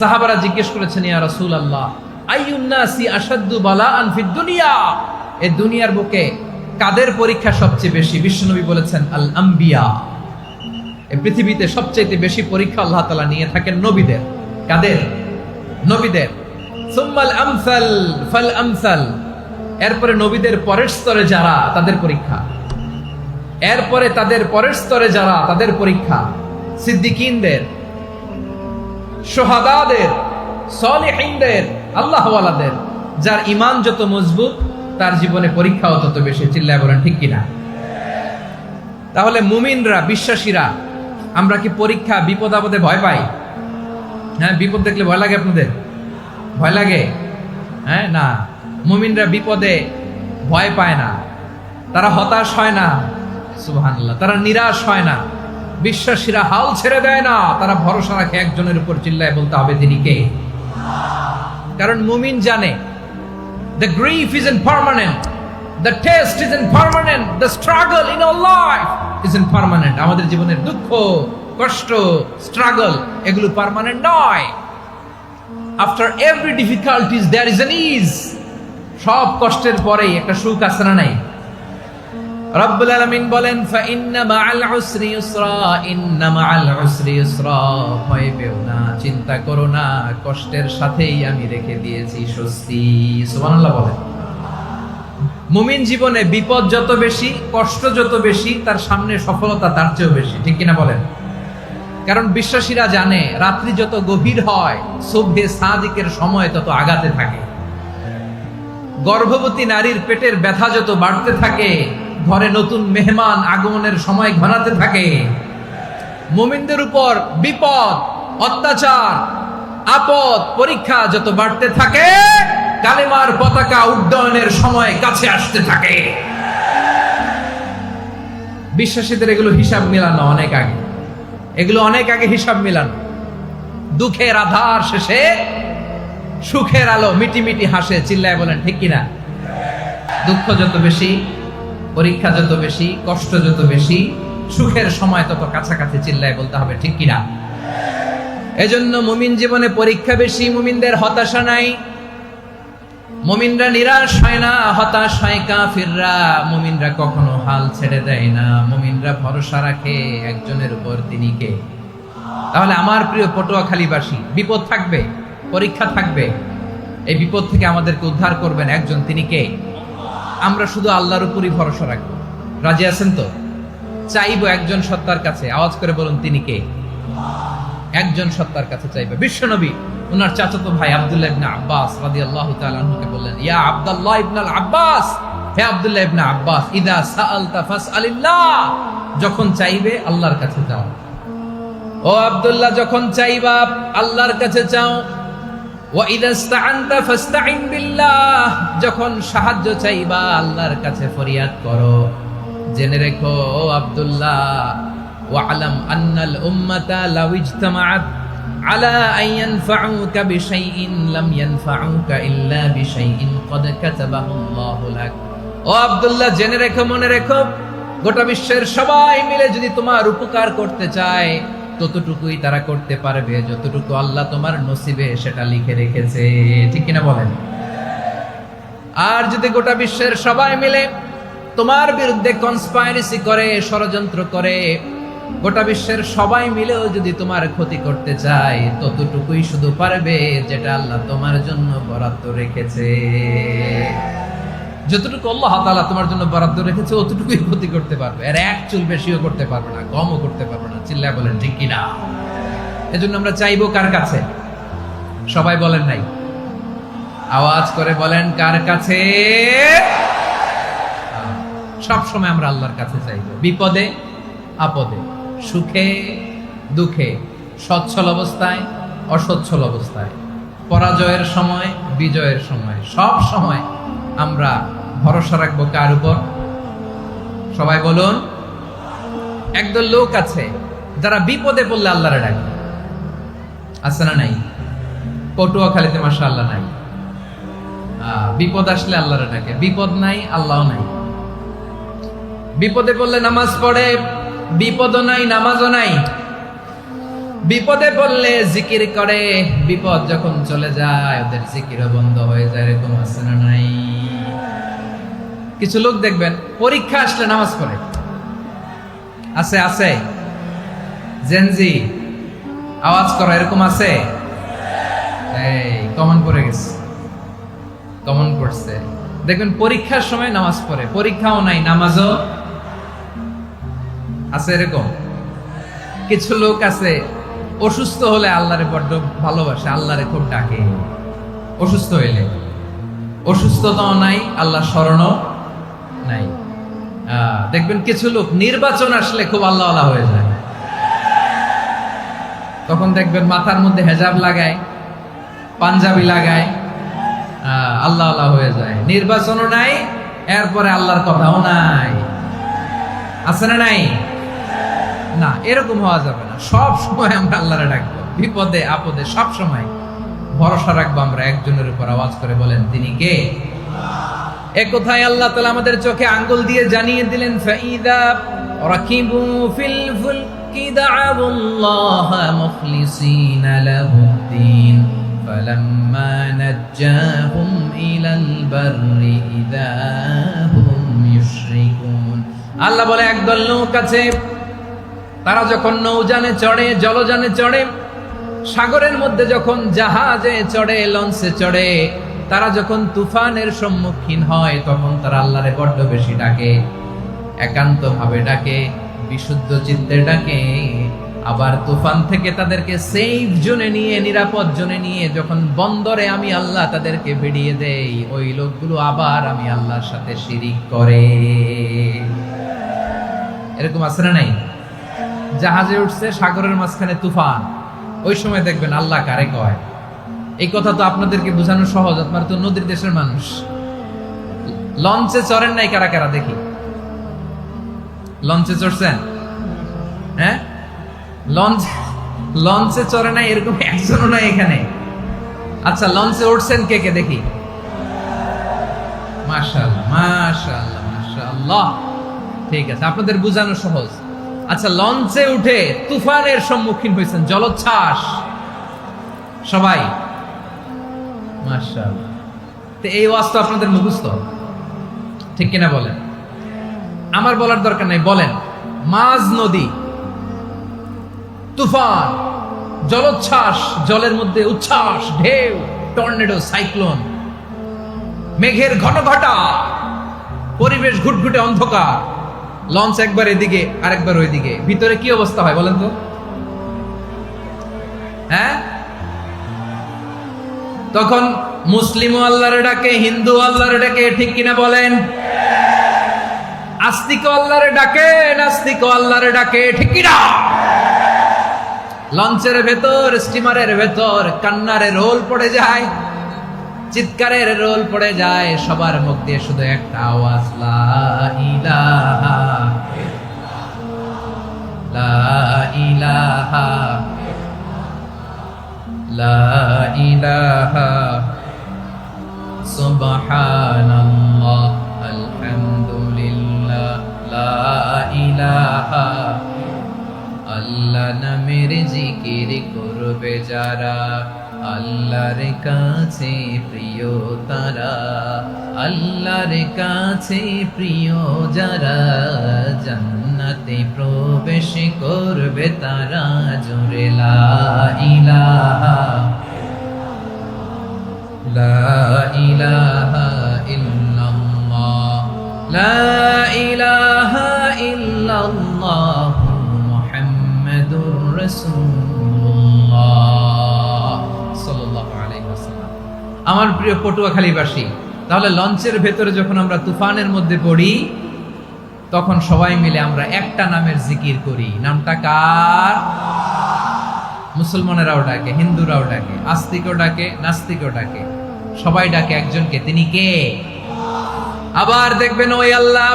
সাহাবারা জিজ্ঞেস করেছেন, ইয়া রাসূলুল্লাহ, আইয়ুন নাসি আশাদ্দু বালাআন ফিদ দুনিয়া, এই দুনিয়ার বুকে কাদের পরীক্ষা সবচেয়ে বেশি? বিশ্বনবী বলেছেন, আল আম্বিয়া। এই পৃথিবীতে সবচেয়ে বেশি পরীক্ষা আল্লাহ তাআলা নিয়ে থাকেন নবীদের। কাদের? নবীদের। সুম্মাল আমসাল ফাল আমসাল, এরপরে নবীদের পরের স্তরে যারা, তাদের পরীক্ষা। এরপরে তাদের পরের স্তরে যারা, তাদের পরীক্ষা। সিদ্দিকিনদের, শোহাদাদের, সলিহিনদের, আল্লাহওয়ালাদের। যার ঈমান যত মজবুত, তার জীবনে পরীক্ষাও তত বেশি। চিল্লায় বলেন ঠিক কিনা? তাহলে মুমিনরা, বিশ্বাসীরা, আমরা কি পরীক্ষা, বিপদ আপদে ভয় পাই? হ্যাঁ, বিপদ দেখলে ভয় লাগে আপনাদের? ভয় লাগে? হ্যাঁ, না, মুমিনরা বিপদে ভয় পায় না, তারা হতাশ হয় না, সুবহানাল্লাহ, তারা নিরাশ হয় না। বিশ্বাসীরা হাল ছেড়ে দেয় না, তারা ভরসা রাখে একজনের উপর। চিল্লায় বলতে হবে তিনি কে? কারণ মুমিন জানে, the grief isn't permanent, the test isn't permanent, the struggle in our life isn't permanent. আমাদের জীবনের দুঃখ, কষ্ট, স্ট্রাগল, এগুলো পার্মানেন্ট নয়। after every difficulties there is an ease. সব কষ্টের পরেই একটা সুখ আছে না নাই? রব্বুল আলামিন বলেন, ফাইন্না মাআল উসরি ইউসরা, ইন্না মাআল উসরি ইউসরা। ভয় পেও না, চিন্তা করো না, কষ্টের সাথেই আমি রেখে দিয়েছি স্বস্তি। সুবহানাল্লাহ বলেন। মুমিন জীবনে বিপদ যত বেশি, কষ্ট যত বেশি, তার সামনে সফলতা তার চেয়েও বেশি। ঠিক কিনা বলেন? কারণ বিশ্বাসীরা জানে, রাত্রি যত গভীর হয়, সুবহে সাদিকের সময় তত আগাতে থাকে। গর্ভবতী নারীর পেটের ব্যথা যত বাড়তে থাকে, ঘরে নতুন মেহমান আগমনের সময় ঘনাতে থাকে। মুমিনদের উপর বিপদ, অত্যাচার, আপদ, পরীক্ষা যত বাড়তে থাকে, কালেমার পতাকা উড্ডয়নের সময় কাছে আসতে থাকে। বিশ্বাসীদের এগুলো হিসাব মিলানো অনেক আগে, এগুলো অনেক আগে হিসাব মিলানো। দুঃখের আধার শেষে সুখের আলো মিটি মিটি হাসে। চিল্লায় বলেন ঠিক কিনা? দুঃখ যত বেশি, পরীক্ষা যত বেশি, কষ্ট যত বেশি, সুখের সময় তত কাছাকাছি। চিল্লায় বলতে হবে ঠিক কিনা? এজন্য মুমিন জীবনে পরীক্ষা বেশি, মুমিনদের হতাশা নাই। মুমিনরা নিরাশ হয় না, হতাশ হয় কাফিররা। মুমিনরা কখনো হাল ছেড়ে দেয় না, মুমিনরা ভরসা রাখে একজনের উপর, তিনি কে? তাহলে আমার প্রিয় পটুয়াখালীবাসী, বিপদ থাকবে, পরীক্ষা থাকবে, এই বিপদ থেকে আমাদেরকে উদ্ধার করবেন একজন, তিনি কে? আমরা শুধু আল্লাহর উপরই ভরসা রাখবো। রাজি আছেন তো? চাইবো একজন সত্তার কাছে। আওয়াজ করে বলুন, তিনি কে? একজন সত্তার কাছে চাইবে। বিশ্বনবী ওনার চাচাতো ভাই আব্দুল্লাহ ইবনে আব্বাস রাদিয়াল্লাহু তাআলা আনহুকে বললেন, ইয়া আব্দুল্লাহ ইবনে আব্বাস, হে আব্দুল্লাহ ইবনে আব্বাস, ইদা সাআলতা ফাসআলিল্লাহ, যখন চাইবে আল্লাহর কাছে যাও। ও আব্দুল্লাহ, যখন চাইবা আল্লাহর কাছে চাও। ওয়া ইদা ইসতাআনতা ফাসতাইন বিল্লাহ, যখন সাহায্য চাইবা আল্লাহর কাছে ফরিয়াদ করো। জেনে রেখো ও আব্দুল্লাহ, ওয়া'লাম আন্নাল উম্মাতা লাউ ইজতামাআত আলা আন ইয়ানফাউকা বিশাইইন লাম ইয়ানফাউকা ইল্লা বিশাইইন ক্বাদ কাতাবাহু আল্লাহু লাক। ও আব্দুল্লাহ, জেনে রেখো, মনে রেখো, গোটা বিশ্বের সবাই মিলে যদি তোমার উপকার করতে চায়, ততটুকুই তারা করতে পারবে যতটুকু আল্লাহ তোমার নসিবে সেটা লিখে রেখেছে। ঠিক কিনা বলেন? আর যদি গোটা বিশ্বের সবাই মিলে তোমার বিরুদ্ধে কনস্পাইরেসি করে, ষড়যন্ত্র করে, গোটা বিশ্বের সবাই মিলেও যদি তোমার ক্ষতি করতে চায়, ততটুকুই শুধু পারবে যেটা আল্লাহ তোমার জন্য বরাদ্দ রেখেছে। যতটুকু আল্লাহ তাআলা তোমার জন্য বরাদ্দ রেখেছে, অতটুকুই ক্ষতি করতে পারবে। আর এক চুল বেশিও করতে পারবে না, কমও করতে পারবে না। চিল্লায় বলেন ঠিক কিনা? এজন্য আমরা চাইবো কার কাছে? সবাই বলেন নাই, আওয়াজ করে বলেন, কার কাছে? সব সময় আমরা আল্লাহর কাছে চাইবো, বিপদে আপদে, সুখে দুঃখে, সচ্ছল অবস্থায় অসচ্ছল অবস্থায়, পরাজয়ের সময় বিজয়ের সময়, সব সময় আমরা ভরসা রাখবো কার উপর? সবাই বলুন। একদল লোক আছে যারা বিপদে পড়লে আল্লাহরে ডাকে। আছে না নাই? পটুয়াখালীতে মাশাআল্লাহ নাই। বিপদ আসলে আল্লাহরে ডাকে, বিপদ নাই আল্লাহও নাই। বিপদে পড়লে নামাজ পড়ে, বিপদও নাই নামাজও নাই। বিপদে পড়লে জিকির করে, বিপদ যখন চলে যায় ওদের জিকিরও বন্ধ হয়ে যায়। এরকম আছে না নাই? কিছু লোক দেখবেন পরীক্ষা আসলে নামাজ পড়ে। আছে আছে, জেনজি আওয়াজ করো, এরকম আছে? এই কমন পড়ে গেছে, কমন পড়ছে। দেখবেন পরীক্ষার সময় নামাজ পড়ে, পরীক্ষাও নাই নামাজও আছে। এরকম কিছু লোক আছে অসুস্থ হলে আল্লাহরে বড্ড ভালোবাসে, আল্লাহরে খুব ডাকে। অসুস্থ হইলে অসুস্থতাও নাই, আল্লাহ স্মরণও নাই। দেখবেন কিছু লোক নির্বাচন আসলে খুব আল্লাহওয়ালা হয়ে যায়। তখন দেখবেন মাথার মধ্যে হেজাব লাগায়, পাঞ্জাবি লাগায়, আল্লাহওয়ালা হয়ে যায়। নির্বাচনও নাই, এরপরে আল্লাহর কথাও নাই। আছে না নাই? না, এরকম হওয়া যাবে না। সব সময় আমরা আল্লাহরে ডাকবো, বিপদে আপদে সব সময় ভরসা রাখবো আমরা একজনের উপর। আওয়াজ করে বলেন, তিনি কে? এ কথায় আল্লাহ তাআলা আমাদের চোখে আঙ্গুল দিয়ে জানিয়ে দিলেন, ফাইদা রাকিবু ফিল ফুলকি দা'আবুল্লাহা মুখলিসিনা লাহুদ্দিন ফালাম্মা নাজ্জাহুম ইলাল বাররি ইযা হুম ইউশরিকুন। আল্লাহ বলে, একদল লোক আছে, তারা যখন নৌযানে চড়ে, জলযানে চড়ে, সাগরের মধ্যে যখন জাহাজে চড়ে, লঞ্চে চড়ে, তারা যখন তুফানের সম্মুখীন হয় তখন তারা আল্লাহরে বড্ড বেশি ডাকে, একান্ত ভাবে ডাকে, বিশুদ্ধ চিত্তে ডাকে। আবার তুফান থেকে তাদেরকে সেফ জোনে নিয়ে, নিরাপদ জোনে নিয়ে যখন বন্দরে আমি আল্লাহ তাদেরকে ভিড়িয়ে দেই, ওই লোকগুলো আবার আমি আল্লাহর সাথে শিরিক করে। এরকম আছে না নাই? জাহাজে উঠছে, সাগরের মাঝখানে তুফান, ওই সময় দেখবেন আল্লাহ কারে কয়। এই কথা তো আপনাদেরকে বোঝানো সহজ, আপনারা তো নদীর দেশের মানুষ। লঞ্চে চড়েন নাই কারা কারা? দেখি, লঞ্চে চড়ছেন? হ্যাঁ, লঞ্চে চড়ে নাই এরকম একজনও নাই এখানে। আচ্ছা, লঞ্চে উঠছেন কে কে? দেখি। মাশাআল্লাহ মাশাআল্লাহ মাশাআল্লাহ, ঠিক আছে, আপনাদের বোঝানো সহজ। আচ্ছা, লঞ্চে উঠে তুফানের সম্মুখীন হয়েছেন, জলোচ্ছ্বাস সবাই? মাশাআল্লাহ। তো এই ওয়াজ তো আপনাদের মুখস্থ, ঠিক কিনা বলেন? আমার বলার দরকার নাই, বলেন। মাঝ নদী, তুফান, জলোচ্ছ্বাস, জলের মধ্যে উচ্ছ্বাস, ঢেউ, টর্নেডো, সাইক্লোন, মেঘের ঘনঘটা, পরিবেশ ঘুটঘুটে অন্ধকার, লঞ্চ একবার এদিকে আরেকবার ওইদিকে, ভিতরে কি অবস্থা হয় বলেন তো? হ্যাঁ, তখন মুসলিম আল্লাহরে ডাকে, হিন্দু আল্লাহরে ডাকে, ঠিক কিনা বলেন? আস্তিক আল্লাহরে ডাকে, নাস্তিক আল্লাহরে ডাকে, ঠিক কিনা? লঞ্চের ভেতর, স্টিমারের ভেতর কান্নারে রোল পড়ে যায়, চিৎকারের রোল পড়ে যায়, সবার মুখ দিয়ে শুধু একটা আওয়াজ, লা ইলাহা লা ইলাহা লা ইলাহা সুবহানাল্লাহ আলহামদুলিল্লাহ লা ইলাহা। আল্লাহ নামের জিকির করবে যারা, আল্লাহর কাছে প্রিয় তারা, আল্লাহর কাছে প্রিয় যারা, জান্নাতে প্রবেশ করবে তারা। জোরে লা ইলাহা লা ইলাহা ইল্লাল্লাহ লা ইলাহা ইল্লাল্লাহ মুহাম্মাদুর রাসূলুল্লাহ সাল্লাল্লাহু আলাইহি ওয়াসাল্লাম। আমার প্রিয় পটুয়াখালীবাসী, তাহলে লঞ্চের ভেতরে যখন আমরা তুফানের মধ্যে পড়ি তখন সবাই মিলে আমরা একটা নামের জিকির করি। নামটা কার? মুসলমানেরাও ডাকে, হিন্দুরাও ডাকে, আস্তিকও ডাকে, নাস্তিকও ডাকে, সবাই ডাকে একজনকে, তিনি কে? আবার দেখবেন ওই আল্লাহ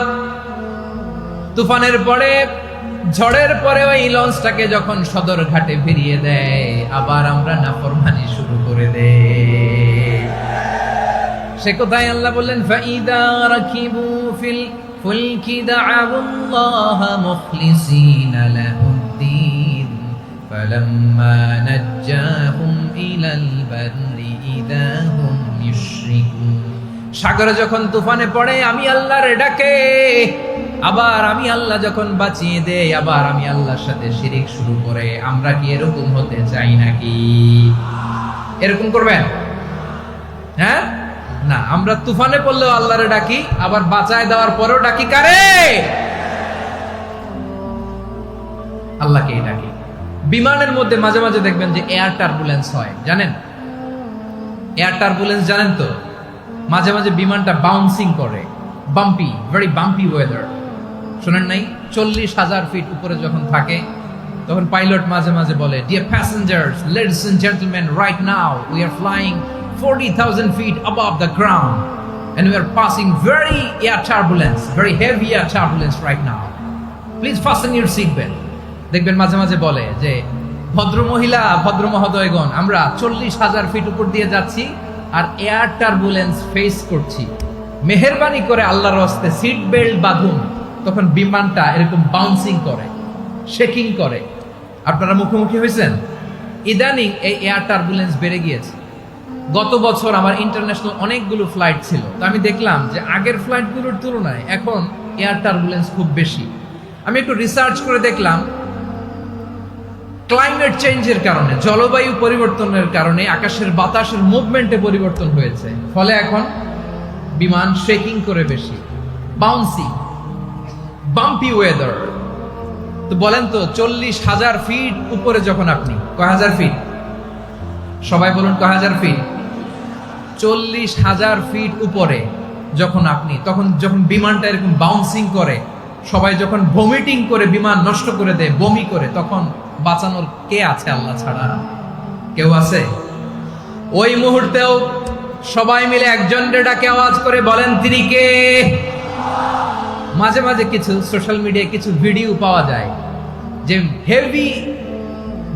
তুফানের পরে, ঝড়ের পরে ওই লঞ্চটাকে যখন সদর ঘাটে ফিরিয়ে দেয়, আবার আমরা নাফরমানি শুরু করে দেই। সে কোথায় আল্লাহ বললেন, ফাইদা রাকিবু ফিল ফুলকি দা'আবুল্লাহ মুখলিসিনা লাহুদ্দিন فلما نجاهم إلى البر إذا هم يشركون। সাগরে যখন তুফানে পড়ে আমি আল্লাহর ডাকে, আবার আমি আল্লাহ যখন বাঁচিয়ে দেই, আবার আমি আল্লাহর সাথে শিরিক শুরু করে। আমরা কি এরকম হতে চাই নাকি? এরকম করবেন? হ্যাঁ না, আমরা তুফানে পড়লেও আল্লাহরে ডাকি, আবার বাঁচায় দেওয়ার পরেও ডাকি কারে? আল্লাহকেই ডাকি। বিমানের মধ্যে মাঝে মাঝে দেখবেন যে এয়ার টার্বুলেন্স হয়, জানেন? এয়ার টার্বুলেন্স জানেন তো? মাঝে মাঝে বিমানটা বাউন্সিং করে, বাম্পি, ভেরি বাম্পি ওয়েদার। শোনেন নাই? 40,000 ফিট উপরে যখন থাকে তখন পাইলট মাঝে মাঝে বলে, dear passengers, ladies and gentleman, right now we are flying 40,000 feet above the ground and we are passing very air turbulence, very heavy air turbulence right now. Please fasten your seat belt. দেখবেন মাঝে মাঝে বলে যে, ভদ্র মহিলা, ভদ্র মহোদয়গণ, আমরা 40,000 ফিট উপর দিয়ে যাচ্ছি আর এয়ার টার্বুলেন্স ফেস করছি, মেহেরবানি করে আল্লাহর হস্তে সিট বেল্ট বাঁধুন। তখন বিমানটা এরকম বাউন্সিং করে, শেকিং করে। আপনারা মুখোমুখি হয়েছেন? ইদানিং এই এয়ার টার্বুলেন্স বেড়ে গিয়েছে। গত বছর আমার ইন্টারন্যাশনাল অনেকগুলো ফ্লাইট ছিল, তো আমি দেখলাম যে আগের ফ্লাইটগুলোর তুলনায় এখন এয়ার টার্বুলেন্স খুব বেশি। আমি একটু রিসার্চ করে দেখলাম, ক্লাইমেট চেঞ্জের কারণে, জলবায়ু পরিবর্তনের কারণে আকাশের বাতাসের মুভমেন্টে পরিবর্তন হয়েছে, ফলে এখন বিমান শেকিং করে বেশি, বাউন্সি, বাম্পি ওয়েদার। তো বলেন তো, 40,000 ফিট উপরে যখন আপনি, কয় হাজার ফিট? সবাই বলুন, কয় হাজার ফিট? 40,000 ফিট উপরে যখন আপনি, তখন যখন বিমানটা এরকম বাউন্সিং করে, সবাই যখন ভমিটিং করে বিমান নষ্ট করে দেয়, বমি করে, তখন বাঁচানোর কে আছে আল্লাহ ছাড়া? কেউ আছে? ওই মুহূর্তেও সবাই মিলে একজনের ডাকে আওয়াজ করে বলেন, তিনি কে? মাঝে মাঝে কিছু সোশ্যাল মিডিয়ায় কিছু ভিডিও পাওয়া যায় যে হেভি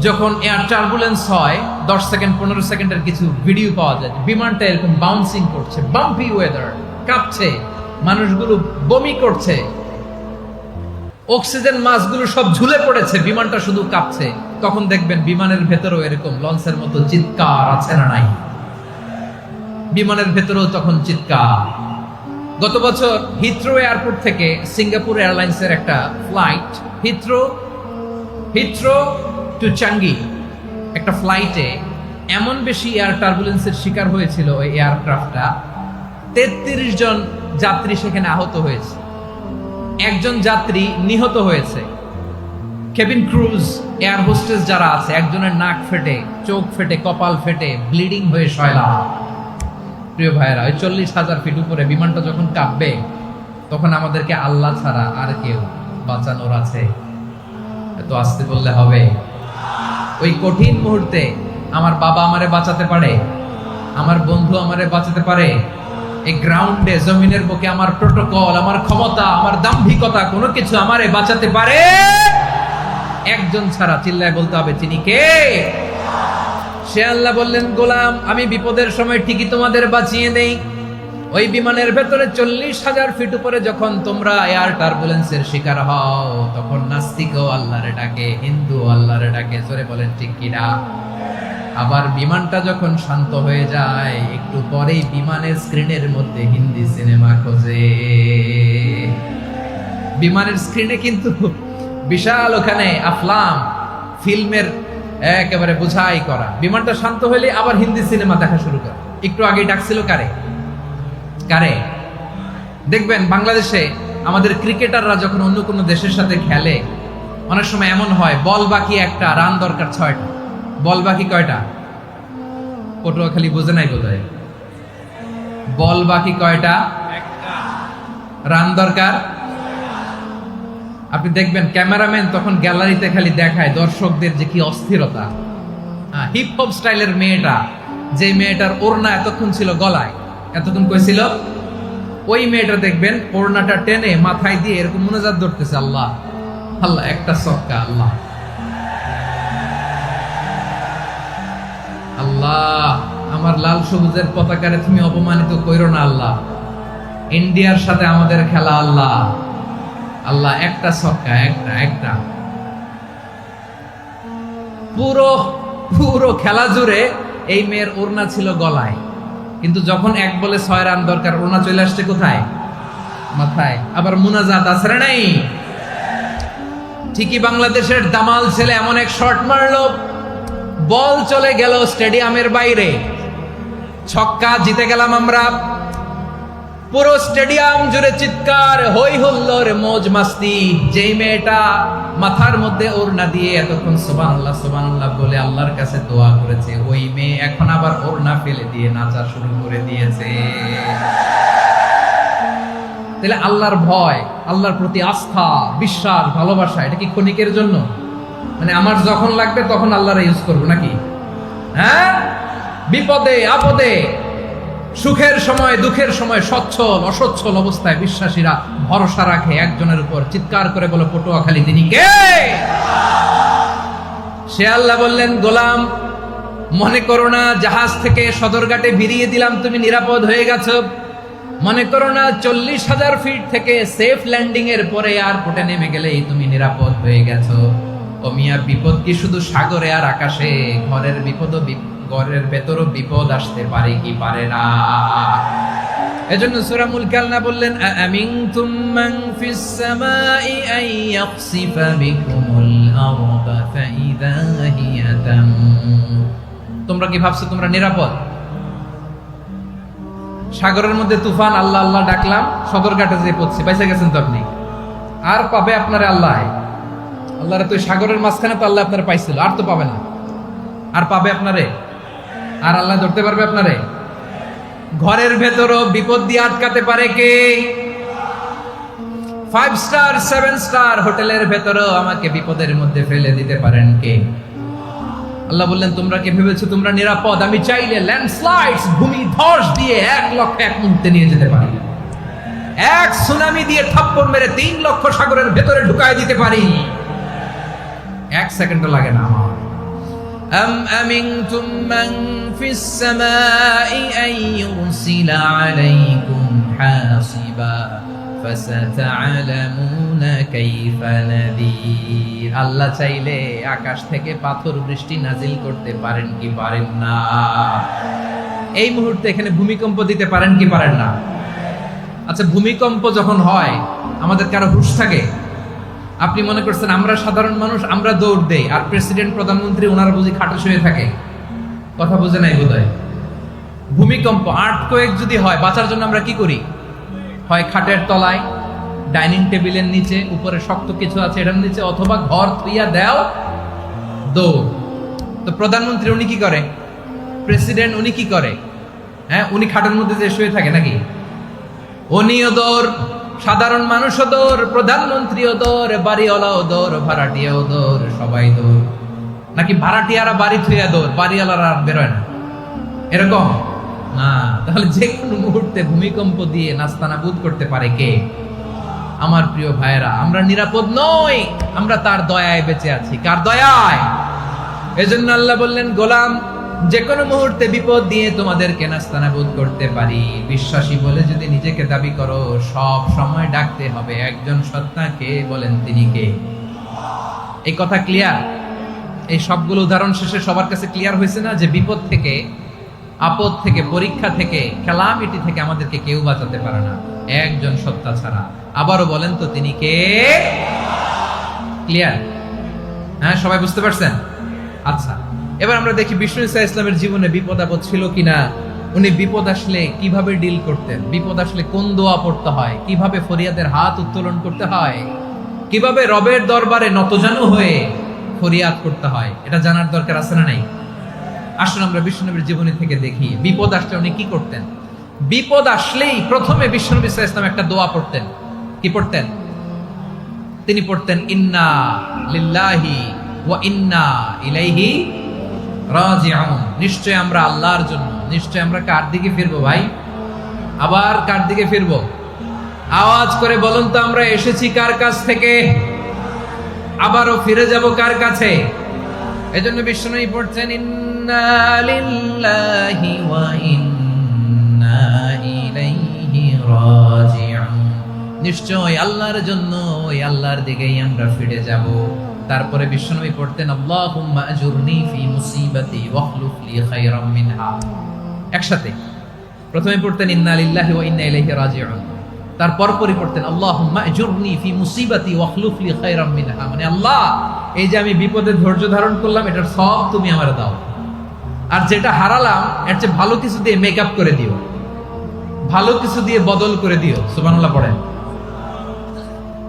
যখন এয়ার টার্বুলেন্স হয়, 10 সেকেন্ড 15 সেকেন্ডের কিছু ভিডিও পাওয়া যায়, বিমানটা এরকম বাউন্সিং করছে, বাম্পি ওয়েদার, কাঁপছে, মানুষগুলো বমি করছে, অক্সিজেন মাস্কগুলো সব ঝুলে পড়েছে, বিমানটা শুধু কাঁপছে। তখন দেখবেন বিমানের ভেতরেও এরকম লঞ্চের মতো চিৎকার আছে না নাই? বিমানের ভেতরেও তখন চিৎকার। গত বছর হিথ্রো এয়ারপোর্ট থেকে সিঙ্গাপুর এয়ারলাইন্সের একটা ফ্লাইট, হিথ্রো টু চাঙ্গি, একটা ফ্লাইটে এমন বেশি এয়ার টার্বুলেন্সের শিকার হয়েছিল ওই এয়ারক্রাফটটা, 33 জন যাত্রী সেখানে আহত হয়েছে, একজন যাত্রী নিহত হয়েছে। কেবিন ক্রুজ, এয়ার হোস্টেস যারা আছে, একজনের নাক ফেটে, চোখ ফেটে, কপাল ফেটে, ব্লিডিং হয়ে শয়লা। প্রিয় ভাইয়েরা, ওই 40,000 ফিট উপরে বিমানটা যখন কাঁপবে, তখন আমাদেরকে আল্লাহ ছাড়া আর কেউ বাঁচানোর আছে? এত আসতে বললে হবে? ওই কঠিন মুহূর্তে আমার বাবা আমারে বাঁচাতে পারে, আমার বন্ধু আমারে বাঁচাতে পারে। এই গ্রাউন্ডে, জমিনের বুকে আমার প্রোটোকল, আমার ক্ষমতা, আমার দাম্ভিকতা, কোনো কিছু আমারে বাঁচাতে পারে একজন ছাড়া। চিল্লায় বলতে হবে, তিনি কে? সে আল্লাহ বললেন, গোলাম, আমি বিপদের সময় ঠিকই তোমাদের বাঁচিয়ে দেই। ওই বিমানের ভেতরে 40,000 ফিট উপরে যখন তোমরা এয়ার টার্বুলেন্সের শিকার হও, তখন নাস্তিকও আল্লাহরে ডাকে, হিন্দু আল্লাহরে ডাকে। জোরে বলেন ঠিক কিনা? আবার বিমানটা যখন শান্ত হয়ে যায়, একটু পরেই বিমানের স্ক্রিনের মধ্যে হিন্দি সিনেমা খোঁজে। বিমানের স্ক্রিনে কিন্তু বিশাল ওখানে আফলাম ফিল্মের একেবারে বোঝাই করা। বিমানটা শান্ত হলে আবার হিন্দি সিনেমা দেখা শুরু করে। একটু আগে ডাকছিল কারে? দেখবেন বাংলাদেশে আমাদের ক্রিকেটাররা যখন অন্য কোনো দেশের সাথে খেলে, অনেক সময় এমন হয়, বল বাকি একটা, রান দরকার 6টা। বল বাকি কয়টা? পটুয়াখালী বোঝে নাই বোধহয়। বল বাকি কয়টা? রান দরকার। আপনি দেখবেন ক্যামেরাম্যান তখন গ্যালারিতে খালি দেখায় দর্শকদের যে কি অস্থিরতা। হিপ হপ স্টাইলের মেয়েটা, যে মেয়েটার ওড়না এতক্ষণ ছিল গলায়, এতক্ষণ কইছিল, ওই মেয়েটা দেখবেন ওড়নাটা টেনে মাথায় দিয়ে এরকম মুনাজাত ধরতেছে, আল্লাহ আল্লাহ, একটা সক্কা, আল্লাহ আল্লাহ, আমার লাল সবুজের পতাকারে তুমি অপমানিত কইরো না আল্লাহ, ইন্ডিয়ার সাথে আমাদের খেলা আল্লাহ আল্লাহ, একটা সক্কা, একটা। পুরো পুরো খেলা জুড়ে এই মেয়ের ওড়না ছিল গলায়, কিন্তু যখন এক বলে 6 রান দরকার ওড়না চলে আসছে কোথায়? মাথায়। আবার মুনাজাত আছে না নাই? ঠিকই বাংলাদেশের দামাল ছেলে এমন এক শট মারলো, বল চলে গেল স্টেডিয়ামের বাইরে, ছক্কা, জিতে গেলাম আমরা। পুরো স্টেডিয়াম জুড়ে চিৎকার, হই হুল্লোড়, মৌজ মাস্তি। যেই মেয়েটা মাথার মধ্যে ওড়না দিয়ে এতক্ষণ সুবহানাল্লাহ সুবহানাল্লাহ বলে আল্লাহর কাছে দোয়া করেছে, ওই মেয়ে এখন আবার ওড়না ফেলে দিয়ে নাচা শুরু করে দিয়েছে। তাহলে আল্লাহর ভয়, আল্লাহর প্রতি আস্থা, বিশ্বাস, ভালোবাসা, এটা কি ক্ষণিকের জন্য? মানে আমার যখন লাগবে তখন আল্লাহর ইউজ করবো নাকি? হ্যাঁ, বিপদে আপদে, সুখের সময় দুঃখের সময়, সচ্ছল অসচ্ছল অবস্থায় বিশ্বাসীরা ভরসা রাখে একজনের উপর। চিৎকার করে বলো পটুয়াখালী তিনি কে? সে আল্লাহ বললেন, গোলাম মনে করো না জাহাজ থেকে সদরঘাটে ভিড়িয়ে দিলাম তুমি নিরাপদ হয়ে গেছো। মনে করো না 40,000 ফিট থেকে সেফ ল্যান্ডিং এর পরে এয়ারপোর্টে নেমে গেলেই তুমি নিরাপদ হয়ে গেছো। ও মিয়া, বিপদ কি শুধু সাগরে আর আকাশে? ঘরের বিপদও, ঘরের ভেতরও বিপদ আসতে পারে কি পারে না? এজন্য সূরা মুলক আল্লাহ বললেন, আমিনতুম মান ফিস সামাই আন ইয়াখসিফা বিকুমুল আরদা ফাইযা হিয়া তামুর। তোমরা কি ভাবছো তোমরা নিরাপদ? সাগরের মধ্যে তুফান, আল্লাহ আল্লাহ ডাকলাম, সদরঘাটে যে পড়ছি, পয়সা গেছেন তো আপনি। আর পাবে আপনারে আল্লাহ? আল্লাহরে তো সাগরের মাঝখানে তো আল্লাহ আপনারে পাইছিল, আর তো পাবে না। আর পাবে আপনারে? আর আল্লাহ ধরতে পারবে আপনারে? ঘরের ভেতরও বিপদ দিয়ে আটকাতে পারে কে? 5 স্টার 7 স্টার হোটেলের ভেতরও আমাকে বিপদের মধ্যে ফেলে দিতে পারেন কে? আল্লাহ বললেন, তোমরা কি ভেবেছো তোমরা নিরাপদ? আমি চাইলে ল্যান্ডস্লাইডস, ভূমি ধস দিয়ে 1 লক্ষ এক মুহূর্তে নিয়ে যেতে পারি। এক সুনামি দিয়ে থাপ্পড় মেরে 3 লক্ষ সাগরের ভেতরে ঢুকায় দিতে পারি। 1 সেকেন্ডও লাগে না আমার। أم أمنتم من في السماء أن يرسل عليكم حاصبا فستعلمون كيف نذير। আল্লাহ চাইলে আকাশ থেকে পাথর বৃষ্টি নাজিল করতে পারেন কি পারেন না? এই মুহূর্তে এখানে ভূমিকম্প দিতে পারেন কি পারেন না? আচ্ছা, ভূমিকম্প যখন হয় আমাদের কারো হুঁশ থাকে? আপনি মনে করছেন আমরা সাধারণ মানুষ, আমরা দৌড় দেই, আর প্রেসিডেন্ট প্রধানমন্ত্রী ওনারা বুঝি খাটে শুয়ে থাকে? কথা বুঝে নাই বোধহয়। ভূমিকম্প, আর্থকোয়েক যদি হয়, বাঁচার জন্য আমরা কি করি? হয় খাটের তলায়, ডাইনিং টেবিলের নিচে, উপরে শক্ত কিছু আছে এটার নিচে, অথবা ঘর থুইয়া দেও দৌড়। তো প্রধানমন্ত্রী উনি কি করে? প্রেসিডেন্ট উনি কি করে? হ্যাঁ, উনি খাটের মধ্যে যে শুয়ে থাকে নাকি? উনিও দৌড়, সাধারণ মানুষও দৌড়, প্রধানমন্ত্রীও দৌড়, বাড়িওয়ালাও দৌড়, ভাড়াটিয়াও দৌড়, সবাই দৌড়। নাকি ভাড়াটিয়ারা বাড়ি থুইয়া দৌড়, বাড়িওয়ালারা আর বেরোয় না? এরকম না। তাহলে যে কোনো মুহূর্তে ভূমিকম্প দিয়ে নাস্তানাবুদ করতে পারে কে? আমার প্রিয় ভাইয়েরা, আমরা নিরাপদ নই, আমরা তার দয়ায় বেঁচে আছি। কার দয়ায়? এজন্য আল্লাহ বললেন, গোলাম যে কোনো মুহূর্তে বিপদ দিয়ে তোমাদেরকে নাস্তানাবুদ করতে পারি। বিশ্বাসী বলে যদি নিজেকে দাবি করো, সব সময় ডাকতে হবে একজন সত্তাকে। বলেন তিনি কে? এই কথা ক্লিয়ার? এই সবগুলো উদাহরণ শেষে সবার কাছে ক্লিয়ার হয়েছে না যে বিপদ থেকে, আপদ থেকে, পরীক্ষা থেকে, ক্যালামিটি থেকে আমাদেরকে কেউ বাঁচাতে পারে না একজন সত্তা ছাড়া। আবারও বলেন তো তিনি কে? ক্লিয়ার? হ্যাঁ, সবাই বুঝতে পারছেন? আচ্ছা, এবার আমরা দেখি বিষ্ণু ঈসা ইসলামের জীবনে বিপদ আপদ ছিল কিনা। উনি বিপদ আসলে কিভাবে ডিল করতেন, বিপদ আসলে কোন দোয়া পড়তে হয়, কিভাবে ফরিয়াদের হাত উত্তোলন করতে হয়, কিভাবে রবের দরবারে নতজানু হয়ে ফরিয়াদ করতে হয়, এটা জানার দরকার আছে না নাই? আসুন আমরা বিষ্ণুনবীর জীবনী থেকে দেখি বিপদ আসলে উনি কি করতেন। বিপদ আসলেই প্রথমে বিষ্ণু ঈসা ইসলাম একটা দোয়া পড়তেন। কি পড়তেন? তিনি পড়তেন, ইন্না লিল্লাহি ওয়া ইন্না ইলাইহি রাজিউন। নিশ্চয় আমরা আল্লাহর জন্য, নিশ্চয় আমরা কার দিকে ফিরবো ভাই? আবার কার দিকে ফিরবো? আওয়াজ করে বলুন তো, আমরা এসেছি কার কাছ থেকে, আবারও ফিরে যাব কার কাছে? এজন্য বিষ্ণু পড়ছেন, ইন্না লিল্লাহি ওয়া ইন্না ইলাইহি রাজিউন। নিশ্চয় আল্লাহর জন্য, ওই আল্লাহর দিকেই আমরা ফিরে যাব। তারপরে বিশ্বনবী পড়তেন আল্লাহুম্মা আজুরনি ফি মুসিবাতি ওয়াখলুফ লি খায়রাম মিনহা। একসাথে প্রথমে পড়তেন ইন্না লিল্লাহি ওয়া ইন্না ইলাইহি রাজিউন, তারপর পরে পড়তেন আল্লাহুম্মা আজুরনি ফি মুসিবাতি ওয়াখলুফ লি খায়রাম মিনহা, মানে আল্লাহ এই যে আমি বিপদে ধৈর্য ধারণ করলাম এটার সব তুমি আমারে দাও, আর যেটা হারালাম এর চেয়ে ভালো কিছু দিয়ে মেকআপ করে দিও, ভালো কিছু দিয়ে বদল করে দিও। সুবহানাল্লাহ পড়েন।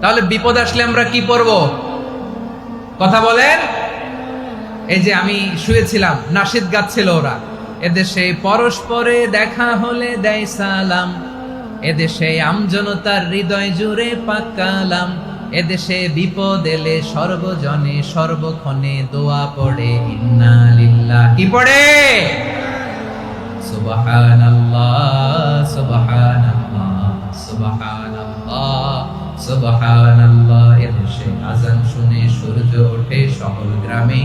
তাহলে বিপদ আসলে আমরা কি পড়ব? কথা বলেন। এই যে আমি শুয়েছিলাম, নাশিদ গাচ্ছিল ওরা, এদেশে পরস্পরে দেখা হলে দেয় সালাম, এদেশে আমজনতার হৃদয় জুড়ে পাকালাম, এদেশে বিপদ এলে সর্বজনে সর্বক্ষণে দোয়া পড়ে ইন্না লিল্লাহ। কি পড়ে? সুবহানাল্লাহ সুবহানাল্লাহ সুবহানাল্লাহ সুবহানাল্লাহ। এদেশে আজান শুনে সূর্য ওঠে সকল গ্রামে,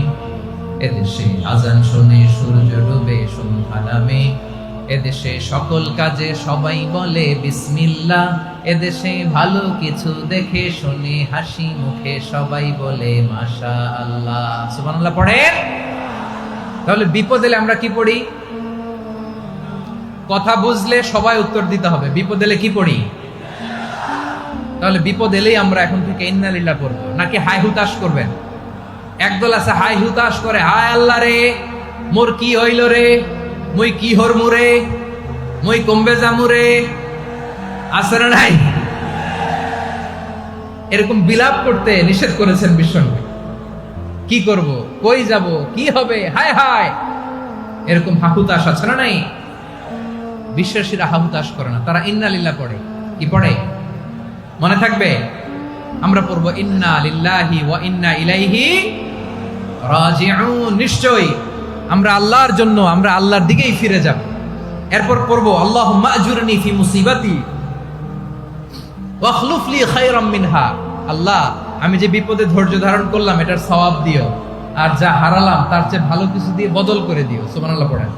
এদেশে আজান শুনে সূর্য ডুবে সন্ধ্যা নামে, এদেশে সকল কাজে সবাই বলে বিসমিল্লাহ, এদেশে ভালো কিছু দেখে শুনে হাসি মুখে সবাই বলে মাশাআল্লাহ। সুবহানাল্লাহ পড়েন। তাহলে বিপদ এলে আমরা কি পড়ি? কথা বুঝলে সবাই উত্তর দিতে হবে। বিপদ এলে কি পড়ি? তাহলে বিপদ এলেই আমরা এখন থেকে ইন্না লিল্লাহ পড়ব, নাকি হাই হুতাশ করবেন? একদল আছে হাই হুতাশ করে, হায় আল্লাহ রে মোর কি হইল রে, মুই কি হরমু রে, মুই কমবে জামু রে, আছে না নাই? এরকম বিলাপ করতে নিষেধ করেছেন বিশ্বনবী। কি করব, কই যাব, কি হবে, হায় হায়, এরকম হাহুতাশ আছে না নাই? বিশ্বাসীরা হাহুতাশ করে না, তারা ইন্না লিল্লাহ পড়ে। কি পড়ে মনে থাকবে? আমরা পড়বো ইন্না লিল্লাহি ওয়া ইন্না ইলাইহি রাজিউন। নিশ্চয়ই আমরা আল্লাহর জন্য, আমরা আল্লাহর দিকেই ফিরে যাব। এরপর পড়বো আল্লাহুম্মা আজুরনি ফি মুসিবাতি ওয়াখলুফ লি খায়রাম মিনহা। আল্লাহ আমি যে বিপদে ধৈর্য ধারণ করলাম এটার সওয়াব দিও, আর যা হারালাম তার চেয়ে ভালো কিছু দিয়ে বদল করে দিও। সুবহানাল্লাহ পড়েন।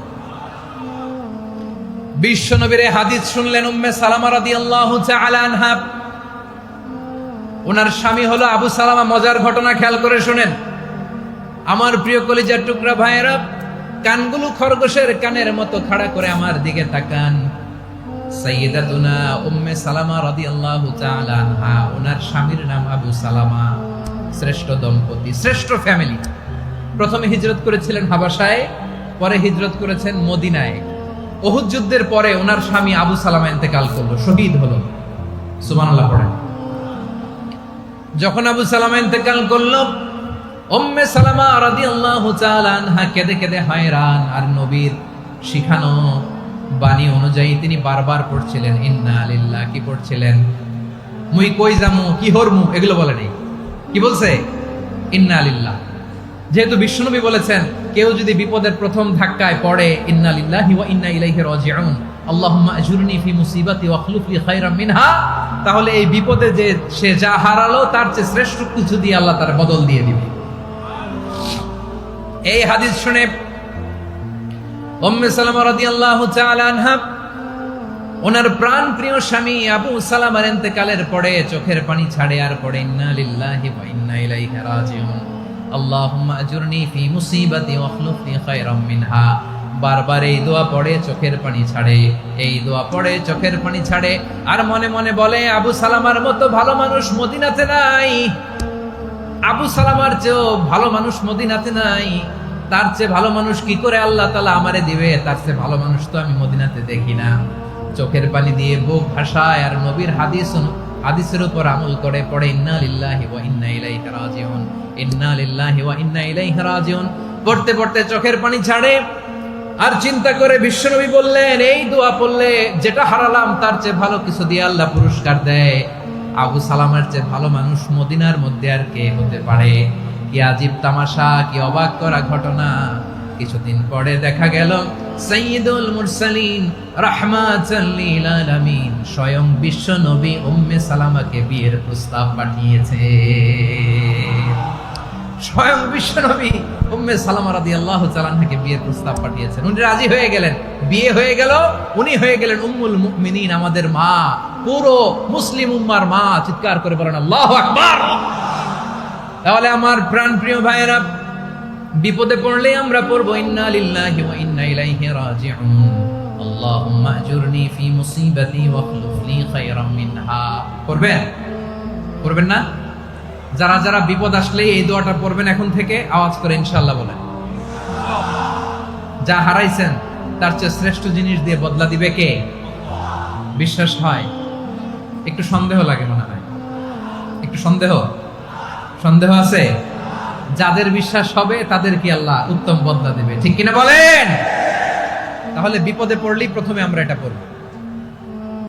বিশ্বনবীর হাদিস শুনলেন উম্মে সালামা রাদিয়াল্লাহু তাআলা আনহা। ওনার স্বামী হলো আবু সালামা। মজার ঘটনা খেয়াল করে শুনেন আমার প্রিয় কলিজার টুকরা ভাইয়েরা। কানগুলো খরগোশের কানের মতো খাড়া করে আমার দিকে তাকান। সাইয়্যিদাতুনা উম্মে সালামা রাদিয়াল্লাহু তাআলা আনহা, ওনার স্বামীর নাম আবু সালামা। শ্রেষ্ঠ দম্পতি, শ্রেষ্ঠ ফ্যামিলি। প্রথমে হিজরত করেছিলেন হাবাসায়, পরে হিজরত করেছেন মদিনায়। উহুদ যুদ্ধের পরে ওনার স্বামী আবু সালামা ইন্তেকাল করলো, শহীদ হলো। সুবহানাল্লাহ পড়েন। যখন আবু সালামা ইন্তেকাল করলো, উম্মে সালামা রাদিয়াল্লাহু তাআলা আনহা কেঁদে কেঁদে হয়রান। আর নবীর শিখানো বাণী অনুযায়ী তিনি বারবার পড়ছিলেন ইন্না লিল্লাহ। কি পড়ছিলেন? মুই কই যামু, কি হরমু, এগুলো বলে নেই। কি বলছে? ইন্না লিল্লাহ। যেহেতু বিশ্বনবী বলেছেন কেউ যদি বিপদের প্রথম ধাক্কায় পড়ে ইন্না লিল্লাহি ওয়া ইন্না ইলাইহি রাজিউন, আল্লাহুম্মা আজুরনি ফি মুসিবাতি ওয়াখলুফ লি খায়রাম মিনহা, তাহলে এই বিপদে যে সে যা হারালো তার চেয়ে শ্রেষ্ঠ কিছু দিয়ে আল্লাহ তার বদল দিয়ে দিবে। এই হাদিস শুনে উম্মে সালামা রাদিয়াল্লাহু তাআলা আনহা ওনার প্রাণ প্রিয় স্বামী আবু সালামার ইন্তেকালের পরে চোখের পানি ছাড়ে আর পড়ে ইন্না লিল্লাহি ওয়া ইন্না ইলাইহি রাজিউন, আল্লাহুম্মা আজুরনি ফি মুসিবাতি ওয়াখলুফ লি খায়রাম মিনহা। বারবার এই দোয়া পড়ে চোখের পানি ছাড়ে, এই দোয়া পড়ে চোখের পানি ছাড়ে, আর মনে মনে বলে আবু সালামার মতো ভালো মানুষ মদিনাতে নাই, আবু সালামার চেয়েও ভালো মানুষ মদিনাতে নাই, তার চেয়ে ভালো মানুষ কি করে আল্লাহ তাআলা আমারে দিবে, তার চেয়ে ভালো মানুষ তো আমি মদিনাতে দেখি না। চোখের পানি দিয়ে বুক ভাসায় আর নবীর হাদিসের উপর আমল করে পড়ে ইন্না লিল্লাহি ওয়া ইন্না ইলাইহি রাজিউন, ইন্না লিল্লাহি ওয়া ইন্না ইলাইহি রাজিউন। পড়তে পড়তে চোখের পানি ছাড়ে আর চিন্তা করে বিশ্বনবী বললেন এই দোয়া পড়লে যেটা হারালাম তার চেয়ে ভালো কিছু দিয়ে আল্লাহ পুরস্কার দেয়। আবু সালামার চেয়ে ভালো মানুষ মদিনার মধ্যে আর কে হতে পারে? কি আজীব তামাশা, কি অবাক করা ঘটনা। কিছুদিন পরে দেখা গেল সাইয়্যিদুল মুরসালিন রাহমাতাল লিল আলামিন স্বয়ং বিশ্ব নবী উম্মে সালামাকে বিয়ের প্রস্তাব পাঠিয়েছে। স্বয়ং বিশ্ব নবী উম্মে সালামা রাদিয়াল্লাহু তাআলা আনহাকে বিয়ের প্রস্তাব পাঠিয়েছেন। উনি রাজি হয়ে গেলেন, বিয়ে হয়ে গেল, উনি হয়ে গেলেন উম্মুল মুমিনিন, আমাদের মা, পুরো মুসলিম উম্মার মা। চিৎকার করে বলেন আল্লাহু আকবার। তাহলে আমার প্রাণ প্রিয় ভাইয়েরা, বিপদে পড়লে আমরা পড়বো ইন্না লিল্লাহি ওয়া ইন্না ইলাইহি রাজিউন, আল্লাহুম্মা আজুরনি ফি মুসিবাতি ওয়া খলুফ লি খায়রাম মিনহা। পড়বেন? পড়বেন না? যারা যারা বিপদ আসলে এই দোয়াটা পড়বেন এখন থেকে আওয়াজ করে ইনশাআল্লাহ বলেন। যা হারাইছেন তার চেয়ে শ্রেষ্ঠ জিনিস দিয়ে বদলা দিবে কে? বিশ্বাস হয়? একটু সন্দেহ লাগে মনে হয়, একটু সন্দেহ আছে? যাদের বিশ্বাস হবে তাদের কি আল্লাহ উত্তম বদলা দেবে, ঠিক কিনা বলেন? তাহলে বিপদে পড়লেই প্রথমে আমরা এটা পড়ব।